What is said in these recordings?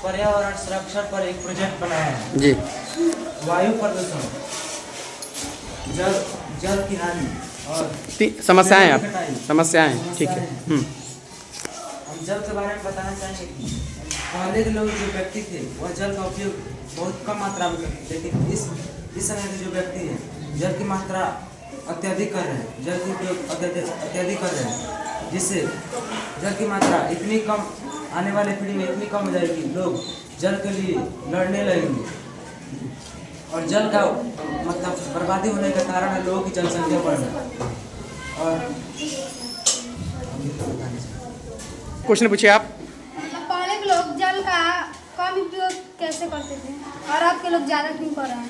पर्यावरण संरक्षण पर एक प्रोजेक्ट बनाया है जी। वायु प्रदूषण, जल की हानि और समस्याएं आप कटाई। समस्याएं ठीक है। हम जल के बारे में बताना चाहेंगे कि पहले के लोग जो व्यक्ति थे वह जल का उपयोग बहुत कम मात्रा में करते थे, लेकिन इस समय के जो व्यक्ति हैं जल की मात्रा अत्यधिक कर रहे हैं, जल की उपयोग अत्यधिक कर रहे हैं, जिससे जल की मात्रा इतनी कम आने वाले पीढ़ी में इतनी कम हो जाएगी, लोग जल के लिए लड़ने लगेंगे और जल का मतलब बर्बादी होने का कारण है लोगों की जनसंख्या बढ़ना। और क्वेश्चन पूछिए आप। पहले के लोग जल का कम उपयोग कैसे करते थे और अब के लोग ज़्यादा क्यों कर रहे हैं?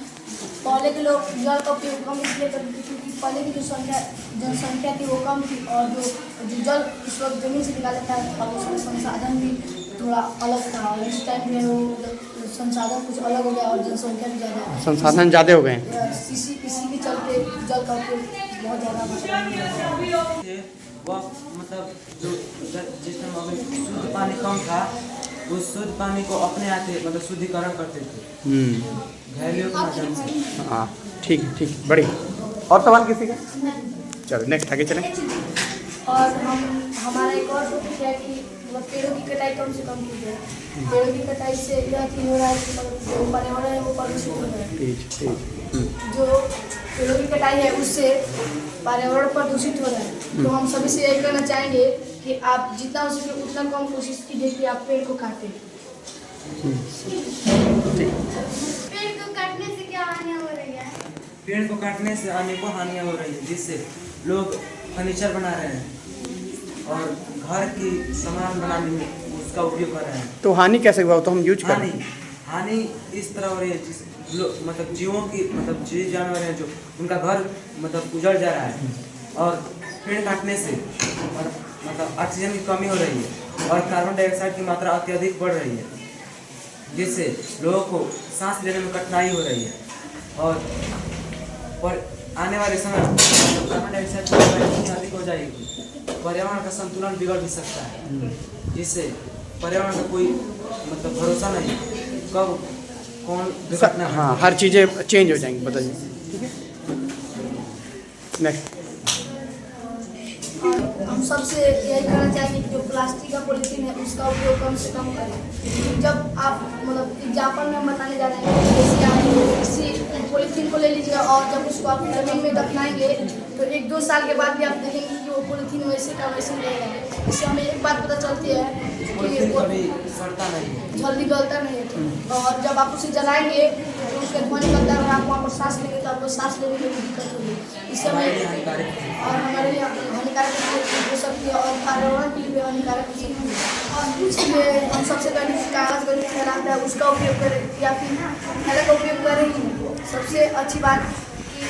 पहले के लोग जल का उपयोग कम इसलिए करते थे क्योंकि पहले की जो जनसंख्या थी वो कम थी और जो जल इस वक्त जमीन से निकाला था और उसका संसाधन भी थोड़ा अलग था, और इस टाइम में वो संसाधन कुछ अलग हो गया और जनसंख्या भी ज़्यादा है, संसाधन ज़्यादा हो गए हैं। इसी के चलते जल का उपयोग बहुत ज़्यादा मात्रा में वह मतलब जो जिस टाइम अगर शुद्ध पानी कम था उस शुद्ध पानी को अपने आते मतलब शुद्धिकरण करते थे घरेलू के माध्यम से। हाँ ठीक है, ठीक बड़ी। और सवाल किसी का? चलो नेक्स्ट आगे चलें। और हमारा एक और टॉपिक है कि मतलब पेड़ों की कटाई कम से कम की जाए। पेड़ों की कटाई से यह चीज़ हो रहा है कि मतलब जो पर्यावरण है वो प्रदूषित हो रहा है। जो पेड़ों की कटाई है उससे पर्यावरण प्रदूषित हो रहा है। तो हम सभी से यही कहना चाहेंगे कि आप जितना हो सके उतना कम कोशिश कीजिए कि आप पेड़ को काटें। पेड़ को काटने से क्या हानियाँ हो रही है? पेड़ को काटने से अनेकों हानियाँ हो रही है, जिससे लोग फर्नीचर बना रहे हैं और घर की सामान बनाने में उसका उपयोग कर रहे हैं। तो हानि कैसे हुआ? तो हम यूज करें। हानि इस तरह हो रही है जिस मतलब जीवों की मतलब जीव जानवर हैं जो उनका घर मतलब उजड़ जा रहा है और पेड़ काटने से और मतलब ऑक्सीजन की कमी हो रही है और कार्बन डाइऑक्साइड की मात्रा अत्यधिक बढ़ रही है, जिससे लोगों को सांस लेने में कठिनाई हो रही है और आने वाले समय कार्बन डाइऑक्साइड की मात्रा इतनी अधिक हो जाएगी पर्यावरण का संतुलन बिगड़ भी सकता है, जिससे पर्यावरण का कोई मतलब भरोसा नहीं कब कौन दुर्घटना। हाँ हर चीज़ें चेंज हो जाएंगी, बताइए। ठीक है नेक्स्ट। हम सबसे यही कहना चाहेंगे कि जो प्लास्टिक का पॉलीथीन है उसका उपयोग कम से कम करें। जब आप मतलब एग्जाम्पल में हम बताने जा रहे हैं जैसे आप किसी पॉलीथीन को ले लीजिएगा और जब उसको आप जमीन में दफनाएंगे तो 1-2 साल के बाद भी आप देखेंगे कि वो पॉलीथीन वैसे का वैसे रहेगा। इससे हमें एक बात पता चलती है कि वो जल्दी गलता नहीं है और जब आप उसे जलाएंगे तो उसका धुआं निकलता है और आप वहाँ पर सांस लेंगे तो आपको सांस लेने में भी दिक्कत होगी। इससे हमारे लिए हानिकारक हो सकती है और पर्यावरण के लिए भी हानिकारक हो सकती है। और इसलिए हम सबसे पहले कागज़ का जो थैला आता है उसका उपयोग करें या फिर थैला का उपयोग करें। सबसे अच्छी बात कि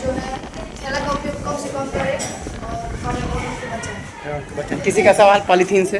जो है थैला का उपयोग कम से कम करें और पर्यावरण को बचाएं। किसी का सवाल पॉलीथीन से?